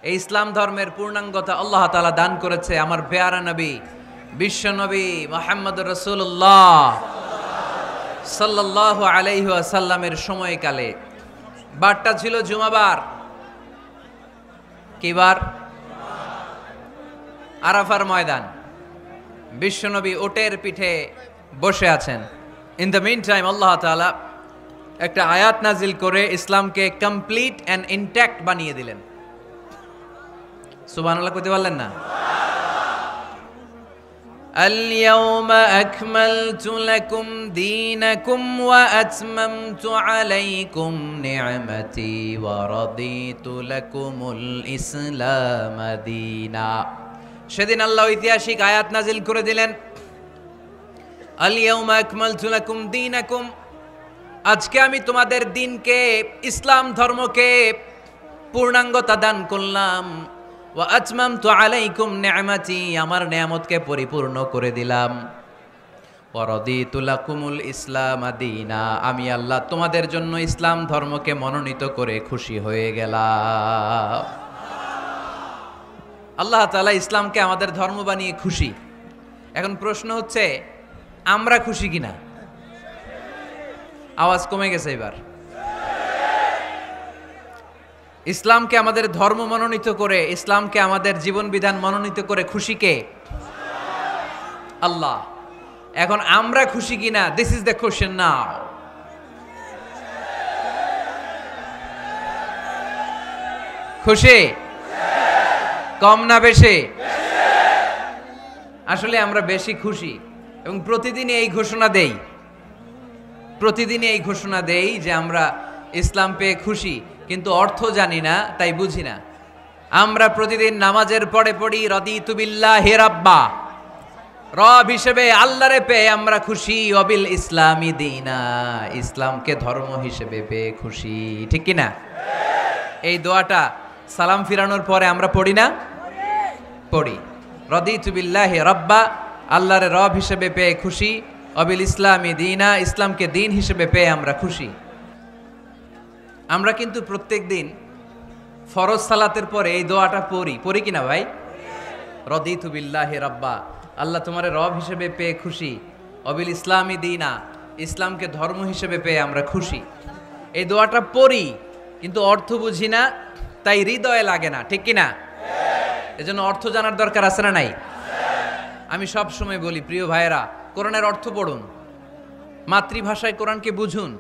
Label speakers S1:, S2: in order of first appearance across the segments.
S1: এই ইসলাম ধর্মের পূর্ণাঙ্গতা আল্লাহ তাআলা দান করেছে আমার পেয়ারা নবী বিশ্ব নবী মুহাম্মদুর রাসূলুল্লাহ সাল্লাল্লাহু আলাইহি ওয়াসাল্লামের সময়কালে। বারটা ছিল জুমাবার। কি বার? আরাফার ময়দান। বিশ্বনবী ওটের পিঠে বসে আছেন। ইন দ্য মিন টাইম আল্লাহ তাআলা একটা আয়াত নাজিল করে ইসলামকে কমপ্লিট অ্যান্ড ইনট্যাক্ট বানিয়ে দিলেন। সুবহানাল্লাহ কইতে পারলেন না? اليوم أكملت لكم دينكم وأتممت عليكم نعمتي ورضيت لكم الإسلام دينا। সেদিন আল্লাহ ঐতিহাসিক আয়াত নাজিল করে দিলেন, اليوم أكملت لكم دينكم, আজকে আমি তোমাদের দিনকে ইসলাম ধর্মকে পূর্ণাঙ্গতা দান করলাম। ওয়া আতমামতু আলাইকুম নি'মাতি, আমার নিয়ামতকে পরিপূর্ণ করে দিলাম। ওয়া রাদিতু লাকুমুল ইসলাম দীনা, আমি আল্লাহ তোমাদের জন্য ইসলাম ধর্মকে মনোনীত করে খুশি হয়ে গেলাম। আল্লাহ তাআলা ইসলামকে আমাদের ধর্ম বানিয়ে খুশি। এখন প্রশ্ন হচ্ছে আমরা খুশি কিনা? আওয়াজ কমে গেছে এবার। ইসলামকে আমাদের ধর্ম মনোনীত করে, ইসলামকে আমাদের জীবন বিধান মনোনীত করে খুশি কে? আল্লাহ। এখন আমরা খুশি কিনা? দিস ইজ দ্য কোশ্চেন নাও। খুশি? কম না বেশি? আসলে আমরা বেশি খুশি এবং প্রতিদিনই এই ঘোষণা দেই, প্রতিদিনই এই ঘোষণা দেই যে আমরা ইসলাম পেয়ে খুশি, কিন্তু অর্থ জানি না, তাই বুঝি না। আমরা প্রতিদিন নামাজের পরে পড়ি রাদিতু বিল্লাহি রাব্বা, রব হিসেবে আল্লাহরে পেয়ে আমরা খুশি। ওয়াবিল ইসলামি দীনা, ইসলামকে ধর্ম হিসেবে পেয়ে খুশি। ঠিক কি না? এই দোয়াটা সালাম ফিরানোর পরে আমরা পড়ি না? পড়ি। রাদিতু বিল্লাহি রাব্বা, আল্লাহরে রব হিসেবে পেয়ে খুশি। ওয়াবিল ইসলামি দীনা, ইসলামকে দিন হিসেবে পেয়ে আমরা খুশি। আমরা কিন্তু প্রত্যেক দিন ফরজ সালাতের পরে এই দোয়াটা পড়ি কিনা ভাই? রাদিতু বিল্লাহি রাব্বা, আল্লাহ তোমার রব হিসেবে পেয়ে খুশি। ওয়াবিল ইসলামি দীনা, ইসলামকে ধর্ম হিসেবে পেয়ে আমরা খুশি। এই দোয়াটা পড়ি কিন্তু অর্থ বুঝি না, তাই হৃদয়ে লাগে না। ঠিক কিনা? এজন্য অর্থ জানার দরকার আছে না নাই? আমি সব সময় বলি প্রিয় ভাইয়েরা, কোরআনের অর্থ পড়ুন, মাতৃভাষায় কোরআনকে বুঝুন।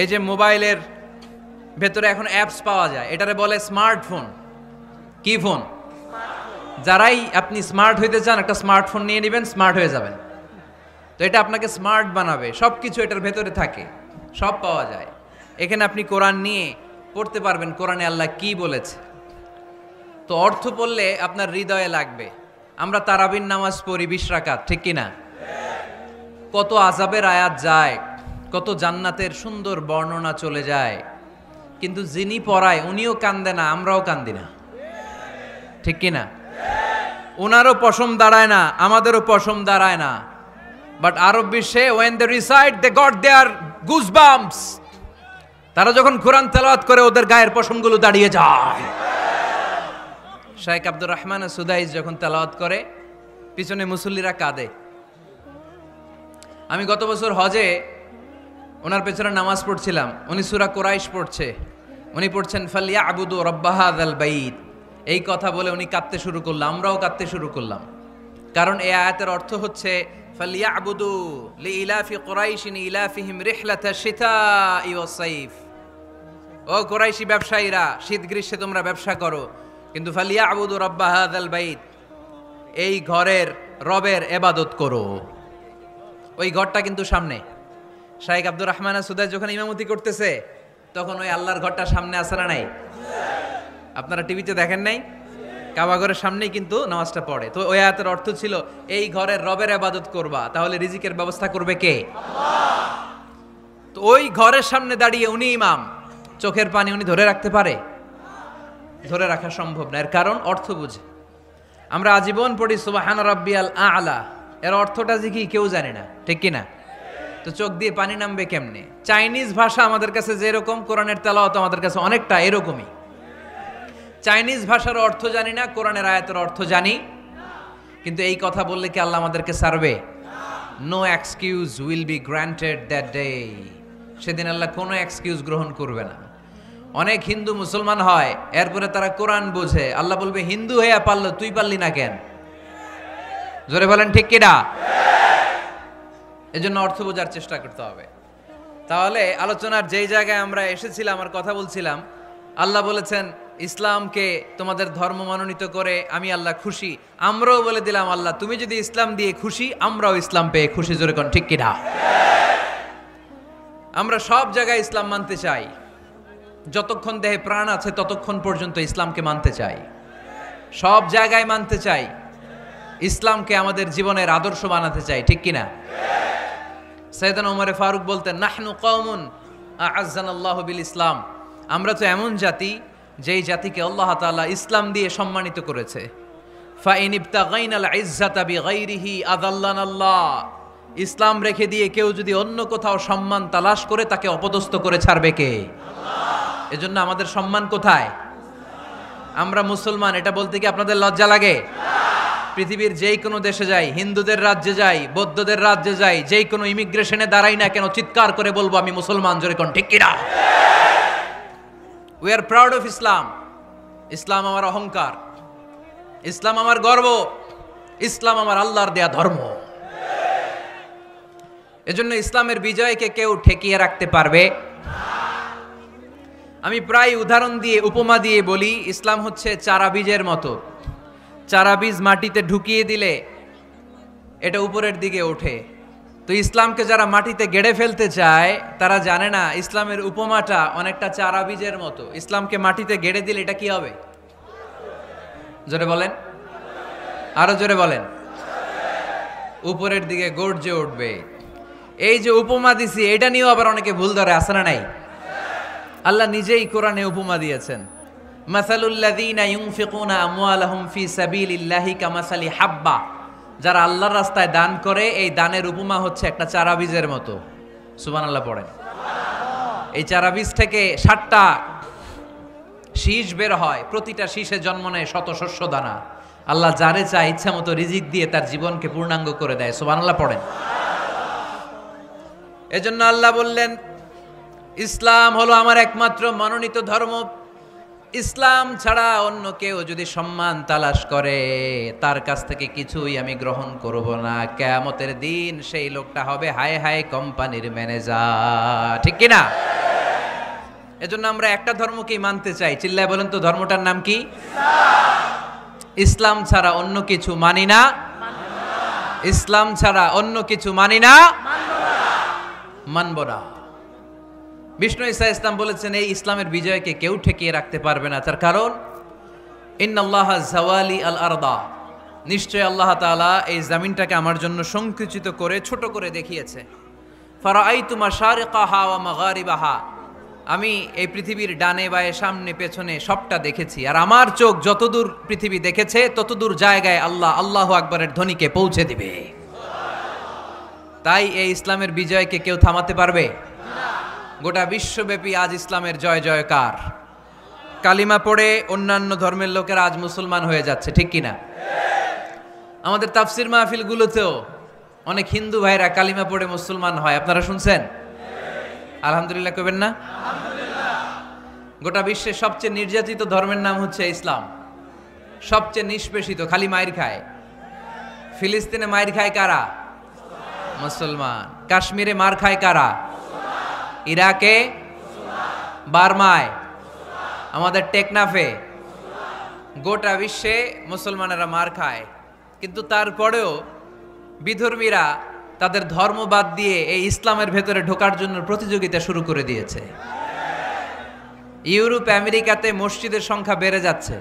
S1: এই যে মোবাইলের ভেতরে এখন অ্যাপস পাওয়া যায়, এটারে বলে স্মার্টফোন। কি ফোন? যারাই আপনি স্মার্ট হইতে চান একটা স্মার্টফোন নিয়ে নেবেন, স্মার্ট হয়ে যাবেন। তো এটা আপনাকে স্মার্ট বানাবে, সব কিছু এটার ভেতরে থাকে, সব পাওয়া যায়। এখানে আপনি কোরআন নিয়ে পড়তে পারবেন কোরআনে আল্লাহ কি বলেছে। তো অর্থ পড়লে আপনার হৃদয়ে লাগবে। আমরা তারাবির নামাজ পড়ি 20 রাকাত, ঠিক কিনা? কত আযাবের আয়াত যায়, কত জান্নাতের সুন্দর বর্ণনা চলে যায়, কিন্তু যিনি পড়ায় উনিও কান্দে না, আমরাও কান্দি না। ঠিক কিনা? ওনারও পশম দাঁড়ায় না, আমাদেরও পশম দাঁড়ায় না। বাট আরব বিশ্বে when they recite they got their goosebumps, তারা যখন কোরআন তেলাওয়াত করে ওদের গায়ের পশমগুলো দাঁড়িয়ে যায়। শেখ আব্দুর রহমান সুদাইস যখন তেলাওয়াত করে পিছনে মুসল্লিরা কাঁদে। আমি গত বছর হজে ওনার পেছনে নামাজ পড়ছিলাম, উনি সূরা কুরাইশ পড়ছে, উনি পড়ছেন ফালিয়াবুদু রাব্বা হাযাল বাইত। এই কথা বলে উনি কাঁদতে শুরু করলাম, আমরাও কাঁদতে শুরু করলাম। কারণ এই আয়াতের অর্থ হচ্ছে ফালিয়াবুদু লিইলাফি কুরাইশিন ইলাফিহিম রিহলাতাশ শিতাই ওয়াস সাইফ। ও কুরাইশি ব্যবসায়ীরা, শীত গ্রীষ্মে তোমরা ব্যবসা করো, কিন্তু ফালিয়াবুদু রাব্বা হাযাল বাইত, এই ঘরের রবের ইবাদত করো। ওই ঘরটা কিন্তু সামনে। শাইখ আব্দুর রহমান সুদাইস যখন ইমামতি করতেছে তখন ওই আল্লাহর ঘরটা সামনে আছে না নাই? আপনারা টিভিতে দেখেন নাই? কাবা ঘরের সামনেই কিন্তু নামাজটা পড়ে। তো ওই আয়াতের অর্থ ছিল এই ঘরের রবের ইবাদত করবা, তাহলে রিজিকের ব্যবস্থা করবে কে? তো ওই ঘরের সামনে দাঁড়িয়ে উনি ইমাম, চোখের পানি উনি ধরে রাখতে পারে? ধরে রাখা সম্ভব না। এর কারণ অর্থ বুঝে। আমরা আজীবন পড়ি সুবহান রাব্বিয়াল আ'লা, এর অর্থটা যে কি কেউ জানে না। ঠিক কিনা? তো চোখ দিয়ে পানি নামবে কেমনে? চাইনিজ ভাষা আমাদের কাছে যেরকম, কোরআনের তেলাওয়াত আমাদের কাছে অনেকটা এরকমই। চাইনিজ ভাষার অর্থ জানি না, কোরআনের আয়াতের অর্থ জানি, কিন্তু এই কথা বললে কি আল্লাহ আমাদেরকে ছাড়বে? No excuse will be granted that day. সেদিন আল্লাহ কোনো এক্সকিউজ গ্রহণ করবে না। অনেক হিন্দু মুসলমান হয়, এরপরে তারা কোরআন বোঝে, আল্লাহ বলবে হিন্দু হয়ে পারলো, তুই পারলি না কেন? জোরে বলেন ঠিক কিনা? এজন্য অর্থ বোঝার চেষ্টা করতে হবে। তাহলে আলোচনার যেই জায়গায় আমরা এসেছিলাম আর কথা বলছিলাম, আল্লাহ বলেছেন ইসলামকে তোমাদের ধর্ম মনোনীত করে আমি আল্লাহ খুশি। আমরাও বলে দিলাম আল্লাহ তুমি যদি ইসলাম দিয়ে খুশি, আমরাও ইসলাম পেয়ে খুশি। জোরে কোন ঠিক কিনা? আমরা সব জায়গায় ইসলাম মানতে চাই, যতক্ষণ দেহে প্রাণ আছে ততক্ষণ পর্যন্ত ইসলামকে মানতে চাই, সব জায়গায় মানতে চাই, ইসলামকে আমাদের জীবনের আদর্শ বানাতে চাই, ঠিক কিনা? সাইয়েদনা ওমর ফারুক বলতেন নাহনু কওমুন আ'আজ্জানাল্লাহু বিল ইসলাম, আমরা তো এমন জাতি যেই জাতিকে আল্লাহ তাআলা ইসলাম দিয়ে সম্মানিত করেছে। ফাইন ইবতাগাইনাল ইজ্জাতা বিগাইরিহি আযাল্লানাল্লাহ, ইসলাম রেখে দিয়ে কেউ যদি অন্য কোথাও সম্মান তালাশ করে তাকে অপদস্থ করে ছাড়বে কে? আল্লাহ। এজন্য আমাদের সম্মান কোথায়? আমরা মুসলমান, এটা বলতে কি আপনাদের লজ্জা লাগে? পৃথিবীর যেই কোনো দেশে যাই, হিন্দুদের রাজ্যে যাই, বৌদ্ধদের রাজ্যে যাই, যেই কোনো ইমিগ্রেশনে দাঁড়াই না কেন, চিৎকার করে বলবো আমি মুসলমান। জোরে কোন ঠিক কিনা? We are proud of Islam. ইসলাম আমার অহংকার, ইসলাম আমার গর্ব, ইসলাম আমার আল্লাহর দেয়া ধর্ম। এজন্য ইসলামের বিজয়কে কেউ ঠেকিয়ে রাখতে পারবে? আমি প্রায় উদাহরণ দিয়ে, উপমা দিয়ে বলি, ইসলাম হচ্ছে চারা বীজের মতো। চারা বীজ মাটিতে ঢুকিয়ে দিলে এটা উপরের দিকে ওঠে। তো ইসলামকে যারা মাটিতে গেড়ে ফেলতে চায় তারা জানে না ইসলামের উপমাটা অনেকটা চারা বীজের মতো। ইসলামকে মাটিতে গেড়ে দিলে এটা কি হবে? জোরে বলেন, আরো জোরে বলেন। উপরের দিকে গর্জে উঠবে। এই যে উপমা দিছি, এটা নিয়েও আবার অনেকে ভুল ধরে, আছে না নাই? আল্লাহ নিজেই কোরআনে উপমা দিয়েছেন, মাসালুল্লাযীনা ইউনফিকুনা আমওয়ালাহুম ফি সাবিলিল্লাহি কামাসালি হাব্বা, যারা আল্লাহর রাস্তায় দান করে এই দানের উপমা হচ্ছে একটা চারা বীজের মতো। সুবহানাল্লাহ পড়েন। এই চারা বীজ থেকে 60টা শীষ বের হয়, প্রতিটা শীষে জন্ম নেয় শত শস্য দানা। আল্লাহ যারে চায় ইচ্ছা মতো রিজিক দিয়ে তার জীবনকে পূর্ণাঙ্গ করে দেয়। সুবহানাল্লাহ পড়েন। এজন্য আল্লাহ বললেন ইসলাম হলো আমার একমাত্র মনোনীত ধর্ম। ইসলাম ছাড়া অন্য কেউ যদি সম্মান তালাশ করে তার কাছ থেকে কিছুই আমি গ্রহণ করব না। কিয়ামতের দিন সেই লোকটা হবে হায় হায় কোম্পানির ম্যানেজার, ঠিক কিনা? এজন্য আমরা একটা ধর্মকেই মানতে চাই। চিল্লায় বলেন তো ধর্মটার নাম কি? ইসলাম ছাড়া অন্য কিছু মানি না, ইসলাম ছাড়া অন্য কিছু মানি না, মানব না। বিষ্ণু ঈসা ইসলাম বলেছেন এই ইসলামের বিজয়কে কেউ ঠেকিয়ে রাখতে পারবে না। তার কারণ ইন্নাল্লাহা যাওয়ালি আল আরদা, নিশ্চয় আল্লাহ তাআলা এই জমিনটাকে আমার জন্য সংকুচিত করে ছোট করে দেখিয়েছে। ফারাআইতু মাশারিকাহা ওয়া মাগারিবাহা, আমি এই পৃথিবীর ডানে বায়ে সামনে পেছনে সবটা দেখেছি। আর আমার চোখ যতদূর পৃথিবী দেখেছে ততদূর জায়গায় আল্লাহ আল্লাহু আকবারের ধ্বনিকে পৌঁছে দিবে। তাই এই ইসলামের বিজয়কে কেউ থামাতে পারবে না। গোটা বিশ্বব্যাপী আজ ইসলামের জয় জয়কার। কালিমা পড়ে অন্যান্য ধর্মের লোকেরা আজ মুসলমান হয়ে যাচ্ছে, ঠিক কিনা? আমাদের তাফসির মাহফিলগুলোতেও অনেক হিন্দু ভাইরা কালিমা পড়ে মুসলমান হয়, আপনারা শুনছেন? আলহামদুলিল্লাহ কইবেন না? গোটা বিশ্বের সবচেয়ে নির্যাতিত ধর্মের নাম হচ্ছে ইসলাম, সবচেয়ে নিষ্পেষিত, খালি মাইর খায়। ফিলিস্তিনে মাইর খায় কারা? মুসলমান। কাশ্মীরে মার খায় কারা? ইরাকে, বার্মায়, আমাদের টেকনাফে, গোটা বিশ্বে মুসলমানেরা মার খায়। কিন্তু তারপরেও বিধর্মীরা তাদের ধর্ম বাদ দিয়ে এই ইসলামের ভেতরে ঢোকার জন্য প্রতিযোগিতা শুরু করে দিয়েছে। ইউরোপ আমেরিকাতে মসজিদের সংখ্যা বেড়ে যাচ্ছে।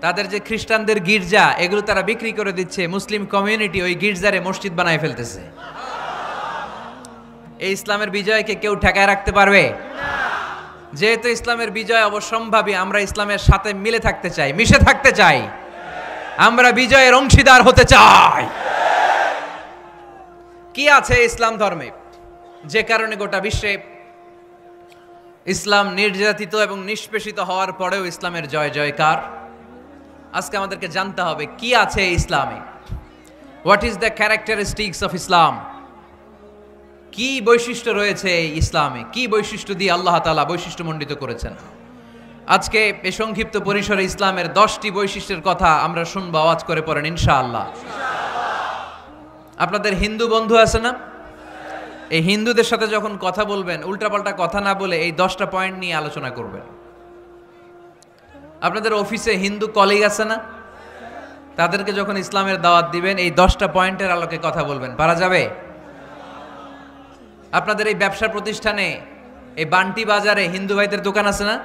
S1: তাদের যে খ্রিস্টানদের গির্জা, এগুলো তারা বিক্রি করে দিচ্ছে। মুসলিম কমিউনিটি ওই গির্জারে মসজিদ বানায় ফেলতেছে। এই ইসলামের বিজয়কে কেউ ঠেকায় রাখতে পারবে না। যেহেতু ইসলামের বিজয় অবশ্যম্ভাবী, আমরা ইসলামের সাথে মিলে থাকতে চাই, মিশে থাকতে চাই, আমরা বিজয়ের অংশীদার হতে চাই। কি আছে ইসলাম ধর্মে যে কারণে গোটা বিশ্বে ইসলাম নির্যাতিত এবং নিষ্পেষিত হওয়ার পরেও ইসলামের জয় জয়কার। আজকে আমাদেরকে জানতে হবে কি আছে ইসলামে, what is the characteristics of Islam, কি বৈশিষ্ট্য রয়েছে এই ইসলামে, কি বৈশিষ্ট্য দিয়ে আল্লাহ তাআলা বৈশিষ্ট্যমণ্ডিত করেছেন। আজকে এই সংক্ষিপ্ত পরিসরে ইসলামের 10টি বৈশিষ্ট্যের কথা আমরা শুনবো, আওয়াজ করে পড়েন ইনশাআল্লাহ। আপনাদের হিন্দু বন্ধু আছে না? এই হিন্দুদের সাথে যখন কথা বলবেন উল্টাপাল্টা কথা না বলে এই 10টা পয়েন্ট নিয়ে আলোচনা করবেন। আপনাদের অফিসে হিন্দু কলিগ আছে না? তাদেরকে যখন ইসলামের দাওয়াত দিবেন এই 10টা পয়েন্টের আলোকে কথা বলবেন, পারা যাবে? আপনাদের এই ব্যবসা প্রতিষ্ঠানে, এই বান্টি বাজারে হিন্দু ভাইদের দোকান আছে না?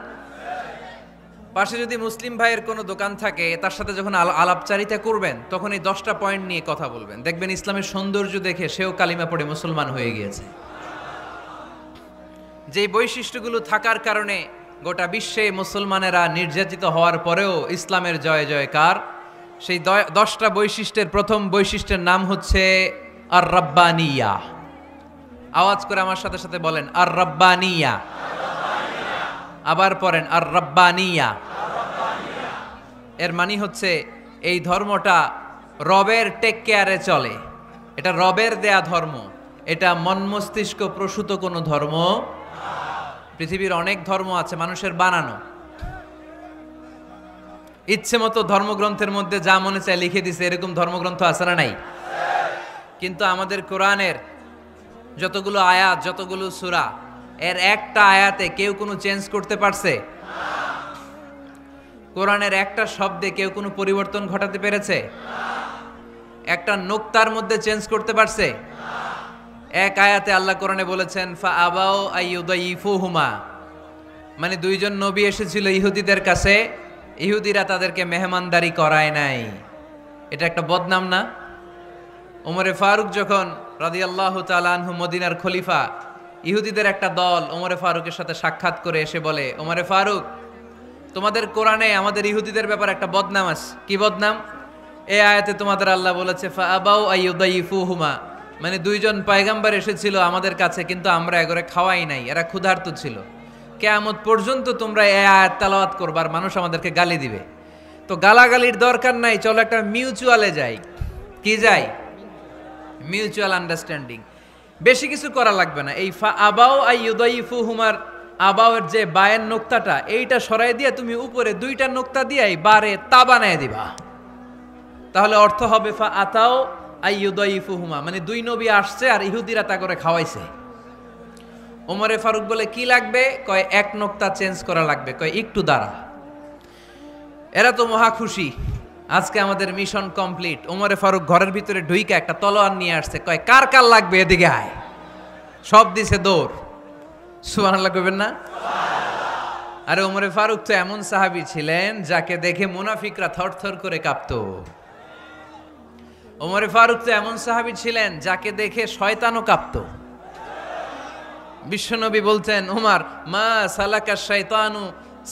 S1: পাশে যদি মুসলিম ভাইয়ের কোনো দোকান থাকে তার সাথে যখন আলাপচারিতা করবেন তখন এই 10টা পয়েন্ট নিয়ে কথা বলবেন। দেখবেন ইসলামের সৌন্দর্য দেখে সেও কালিমা পড়ে মুসলমান হয়ে গিয়েছে। যে বৈশিষ্ট্যগুলো থাকার কারণে গোটা বিশ্বে মুসলমানেরা নির্যাতিত হওয়ার পরেও ইসলামের জয় জয়কার, সেই 10টা বৈশিষ্ট্যের প্রথম বৈশিষ্ট্যের নাম হচ্ছে আর রাব্বানিয়া। আওয়াজ করে আমার সাথে সাথে বলেন আর রাব্বানিয়া। আবার পড়েন আর রাব্বানিয়া। এর মানে হচ্ছে এই ধর্মটা রবের টেক কেয়ারে চলে, এটা রবের দেয়া ধর্ম, এটা মন মস্তিষ্ক প্রসূত কোনো ধর্ম। পৃথিবীর অনেক ধর্ম আছে মানুষের বানানো, ইচ্ছে মতো ধর্মগ্রন্থের মধ্যে যা মনে চায় লিখে দিছে, এরকম ধর্মগ্রন্থ আছে না নাই? কিন্তু আমাদের কোরআনের যতগুলো আয়াত, যতগুলো সূরা, এর একটা আয়াতে কেউ কোনো চেঞ্জ করতে পারছে? কোরআনের একটা শব্দে কেউ কোনো পরিবর্তন ঘটাতে পেরেছে? একটা নুকতার মধ্যে চেঞ্জ করতে পারছে? এক আয়াতে আল্লাহ কোরআনে বলেছেন ফা আবাউ আইয়ুদাইফুহুমা, মানে দুইজন নবী এসেছিল ইহুদিদের কাছে, ইহুদিরা তাদেরকে মেহমানদারি করায় নাই। এটা একটা বদনাম না? ওমরে ফারুক যখন রাদিয়াল্লাহু তাআলা আনহু মদিনার খলিফা, ইহুদিদের একটা দল ওমরে ফারুকের সাথে সাক্ষাৎ করে এসে বলে, ওমরে ফারুক, তোমাদের কোরআনে আমাদের ইহুদিদের ব্যাপারে একটা বদনাম আছে। কি বদনাম? এই আয়াতে তোমাদের আল্লাহ বলেছে ফা আবাউ আইয়ুদাইফুহুমা, মানে দুইজন পয়গম্বর এসেছিল আমাদের কাছে কিন্তু আমরা এগরে খাওয়াই নাই, এরা ক্ষুধার্ত ছিল। কিয়ামত পর্যন্ত তোমরা এই আয়াত তেলাওয়াত করবার, মানুষ আমাদেরকে গালি দিবে। তো গালাগালির দরকার নাই, চলো একটা মিউচুয়ালে যাই। কি যাই? Mutual understanding. বেশি কিছু করা লাগবে না। এই ফা আবাউ আইয়ুদাইফুহুমার আবাউয়ের যে বায়ের নোক্তাটা, এইটা সরাই দিয়ে তুমি উপরে 2টা নোক্তা দিয়ে বারে তা বানায় দিবা, তাহলে অর্থ হবে ফা আতাও আইয়ুদাইফুহুমা, মানে 2 নবী আসছে আর ইহুদিরা তা করে খাওয়াইছে। ওমরে ফারুক বলে কি লাগবে? কয় এক নোক্তা চেঞ্জ করা লাগবে। কয় একটু দাঁড়া। এরা তো মহা খুশি, আজকে আমাদের মিশন কমপ্লিট। ওমরে ফারুক ঘরের ভিতরে ঢুইকা একটা তলোয়ার নিয়ে আসছে, কয় কার কার লাগবে এদিকে আয়। সব দিছে দৌড়। সুবহানাল্লাহ কইবেন না? আরে ওমরে ফারুক তো এমন সাহাবী ছিলেন যাকে দেখে মুনাফিকরা থরথর করে কাঁপতো। ওমরে ফারুক তো এমন সাহাবী ছিলেন যাকে দেখে শয়তানও কাঁপতো। বিশ্বনবী বলতেন, ওমর মা সালাকা শাইতানু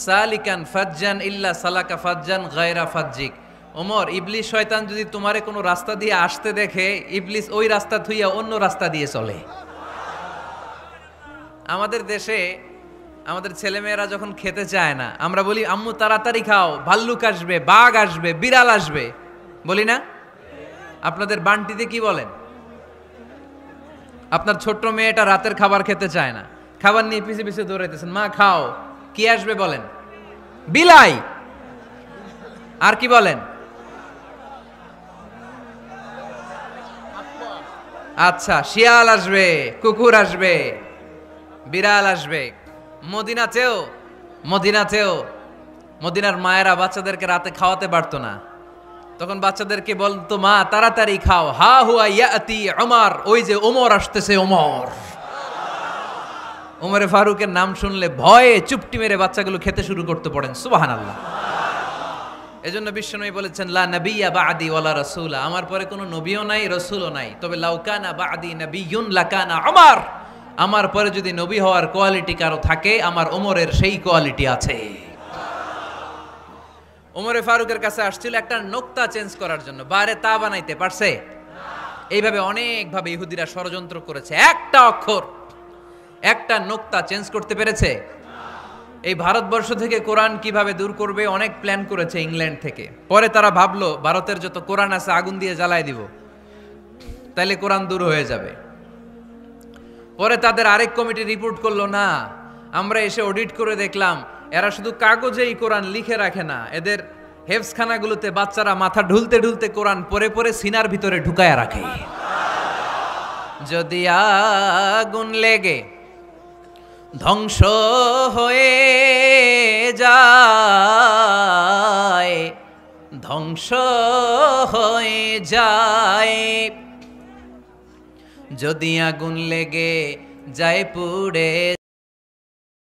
S1: সালিকান ফাজ্জান ইল্লা সালাকা ফাজ্জান গায়রা ফাজ্জিক। ওমর, ইবলিস শয়তান যদি তোমারে কোনো রাস্তা দিয়ে আসতে দেখে, ইবলিস ওই রাস্তা থুইয়া অন্য রাস্তা দিয়ে চলে। আমাদের দেশে আমাদের ছেলেমেয়েরা যখন খেতে চায় না, আমরা বলি আম্মু তাড়াতাড়ি খাও, ভাল্লুক আসবে, বাঘ আসবে, বিড়াল আসবে, বলি না? আপনাদের বান্টিতে কি বলেন? আপনার ছোট্ট মেয়েটা রাতের খাবার খেতে চায় না, খাবার নিয়ে পিছে পিছে দৌড়াইতেছেন, মা খাও, কি আসবে বলেন? বিলাই। আর কি বলেন? আচ্ছা, শিয়াল আসবে, কুকুর আসবে, বিড়াল আসবে। মদিনাতেও মদিনার মায়েরা বাচ্চাদেরকে রাতে খাওয়াতে পারতো না, তখন বাচ্চাদেরকে বলতো মা তাড়াতাড়ি খাও, হা হুয়া ইয়াতি ওমর, ওই যে ওমর আসতেছে। ওমরে ফারুকের নাম শুনলে ভয়ে চুপটি মেরে বাচ্চাগুলো খেতে শুরু করতে পড়েন। সুবহানাল্লাহ। এজন্য বিশ্বনবী বলেছেন লা নাবিয়্যা বা'দি ওয়ালা রাসূলা, আমার পরে কোনো নবীও নাই, রাসূলও নাই, তবে লাউ কানা বা'দি নাবিয়্যুন লাকানা ওমর, আমার পরে যদি নবী হওয়ার কোয়ালিটি কারো থাকে, আমার ওমরের সেই কোয়ালিটি আছে। ওমরে ফারুকের কাছে আসছিল একটা নোক্তা চেঞ্জ করার জন্য, বারে তা বানাইতে পারছে? এইভাবে অনেকভাবে ইহুদিরা ষড়যন্ত্র করেছে, একটা অক্ষর, একটা নোক্তা চেঞ্জ করতে পেরেছে? এই ভারতবর্ষ থেকে কোরআন কিভাবে দূর করবে অনেক প্ল্যান করেছে ইংল্যান্ড থেকে। পরে তারা ভাবলো ভারতের যত কোরআন আছে আগুন দিয়ে জ্বালায় দিব, তাইলে কোরআন দূর হয়ে যাবে। পরে তাদের আরেক কমিটি রিপোর্ট করলো, না, আমরা এসে অডিট করে দেখলাম এরা শুধু কাগজেই কোরআন লিখে রাখে না, এদের হেফজখানাগুলোতে বাচ্চারা মাথা ঢুলতে ঢুলতে কোরআন পরে পরে সিনার ভিতরে ঢুকায়া রাখে। যদি আগুন লেগে ধ্বংস হয়ে যায়, ধ্বংস হয়ে যায়, যদি আগুন লেগে যায় পুড়ে